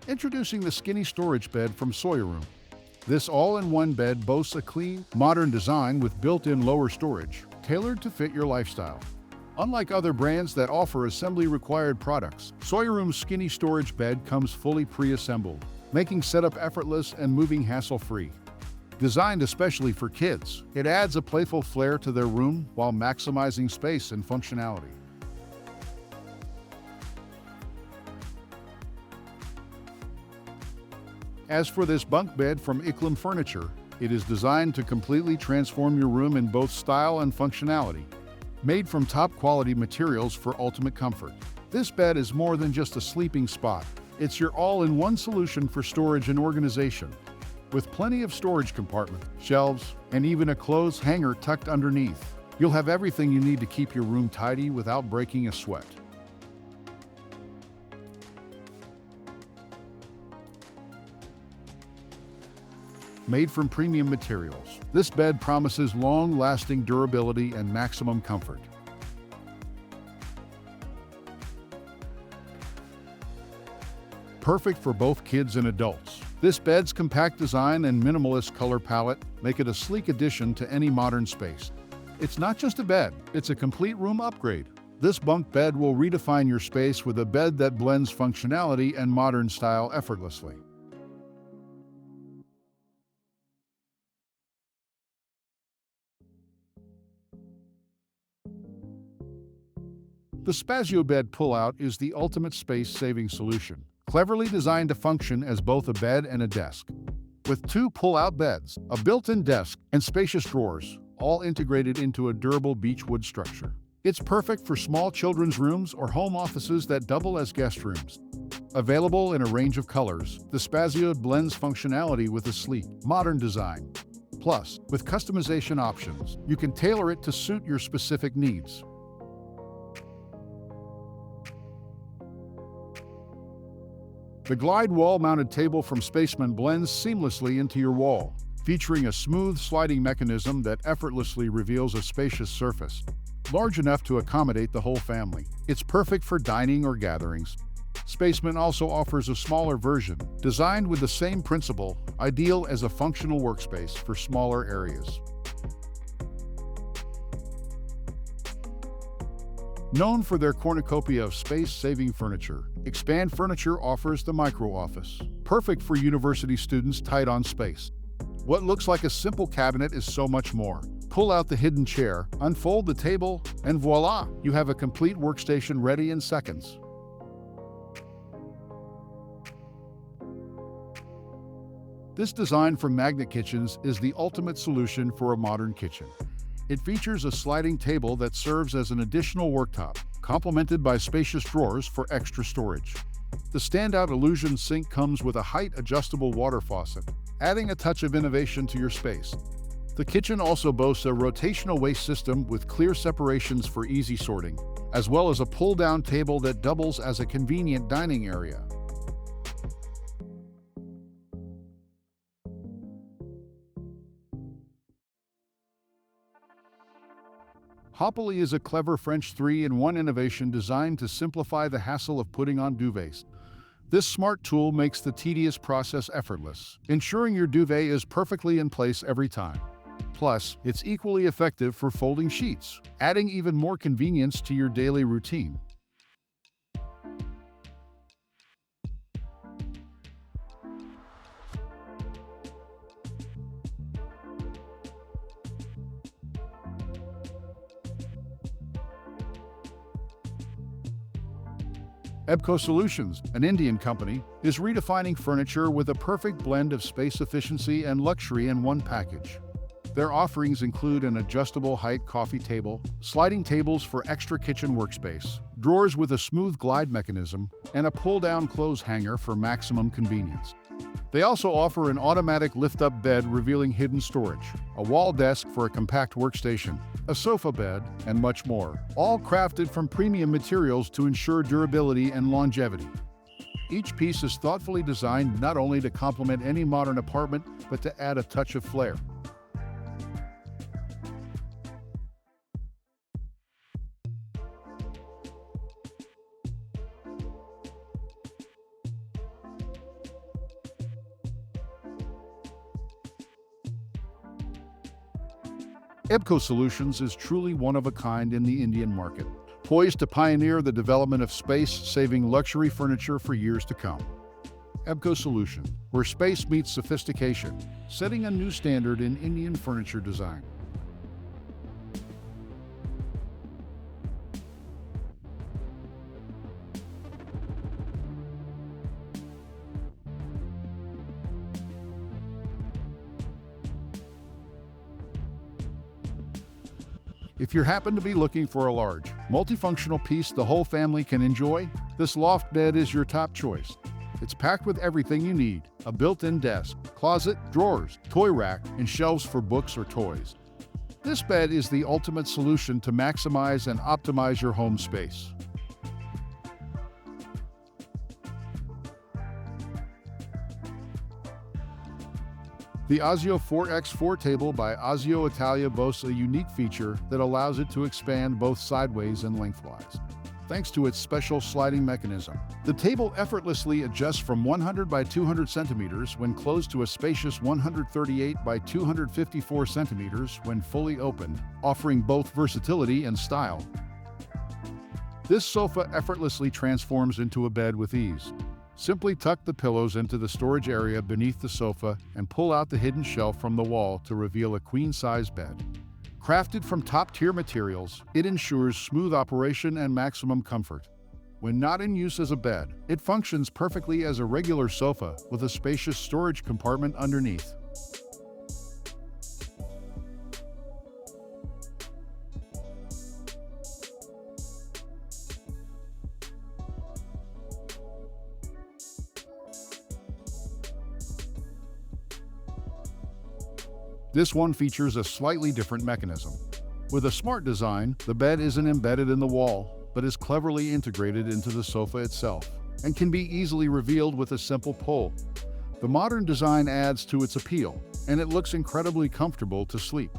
Introducing the skinny storage bed from Sawyer Room. This all-in-one bed boasts a clean, modern design with built-in lower storage, tailored to fit your lifestyle. Unlike other brands that offer assembly-required products, Sawyer Room's skinny storage bed comes fully pre-assembled, making setup effortless and moving hassle-free. Designed especially for kids, it adds a playful flair to their room while maximizing space and functionality. As for this bunk bed from Iklimfurniture, it is designed to completely transform your room in both style and functionality. Made from top-quality materials for ultimate comfort, this bed is more than just a sleeping spot. It's your all-in-one solution for storage and organization. With plenty of storage compartments, shelves, and even a clothes hanger tucked underneath, you'll have everything you need to keep your room tidy without breaking a sweat. Made from premium materials, this bed promises long-lasting durability and maximum comfort. Perfect for both kids and adults, this bed's compact design and minimalist color palette make it a sleek addition to any modern space. It's not just a bed, it's a complete room upgrade. This bunk bed will redefine your space with a bed that blends functionality and modern style effortlessly. The Spazio bed pull-out is the ultimate space-saving solution, cleverly designed to function as both a bed and a desk. With two pull-out beds, a built-in desk, and spacious drawers, all integrated into a durable beechwood structure. It's perfect for small children's rooms or home offices that double as guest rooms. Available in a range of colors, the Spazio blends functionality with a sleek, modern design. Plus, with customization options, you can tailor it to suit your specific needs. The glide wall-mounted table from Spaceman blends seamlessly into your wall, featuring a smooth sliding mechanism that effortlessly reveals a spacious surface, large enough to accommodate the whole family. It's perfect for dining or gatherings. Spaceman also offers a smaller version, designed with the same principle, ideal as a functional workspace for smaller areas. Known for their cornucopia of space-saving furniture, Expandfurniture offers the micro-office, perfect for university students tight on space. What looks like a simple cabinet is so much more. Pull out the hidden chair, unfold the table, and voila! You have a complete workstation ready in seconds. This design from Magnet Kitchens is the ultimate solution for a modern kitchen. It features a sliding table that serves as an additional worktop, complemented by spacious drawers for extra storage. The standout Illusion sink comes with a height-adjustable water faucet, adding a touch of innovation to your space. The kitchen also boasts a rotational waste system with clear separations for easy sorting, as well as a pull-down table that doubles as a convenient dining area. Hopoli is a clever French 3-in-1 innovation designed to simplify the hassle of putting on duvets. This smart tool makes the tedious process effortless, ensuring your duvet is perfectly in place every time. Plus, it's equally effective for folding sheets, adding even more convenience to your daily routine. EBCO Solutions, an Indian company, is redefining furniture with a perfect blend of space efficiency and luxury in one package. Their offerings include an adjustable height coffee table, sliding tables for extra kitchen workspace, drawers with a smooth glide mechanism, and a pull-down clothes hanger for maximum convenience. They also offer an automatic lift-up bed revealing hidden storage, a wall desk for a compact workstation, a sofa bed, and much more, all crafted from premium materials to ensure durability and longevity. Each piece is thoughtfully designed not only to complement any modern apartment, but to add a touch of flair. EBCO Solutions is truly one of a kind in the Indian market, poised to pioneer the development of space-saving luxury furniture for years to come. EBCO Solution, where space meets sophistication, setting a new standard in Indian furniture design. If you happen to be looking for a large, multifunctional piece the whole family can enjoy, this loft bed is your top choice. It's packed with everything you need: a built-in desk, closet, drawers, toy rack, and shelves for books or toys. This bed is the ultimate solution to maximize and optimize your home space. The OZZIO 4x4 table by OZZIO ITALIA boasts a unique feature that allows it to expand both sideways and lengthwise. Thanks to its special sliding mechanism, the table effortlessly adjusts from 100 by 200 centimeters when closed to a spacious 138 by 254 centimeters when fully opened, offering both versatility and style. This sofa effortlessly transforms into a bed with ease. Simply tuck the pillows into the storage area beneath the sofa and pull out the hidden shelf from the wall to reveal a queen-size bed. Crafted from top-tier materials, it ensures smooth operation and maximum comfort. When not in use as a bed, it functions perfectly as a regular sofa with a spacious storage compartment underneath. This one features a slightly different mechanism. With a smart design, the bed isn't embedded in the wall, but is cleverly integrated into the sofa itself, and can be easily revealed with a simple pull. The modern design adds to its appeal, and it looks incredibly comfortable to sleep.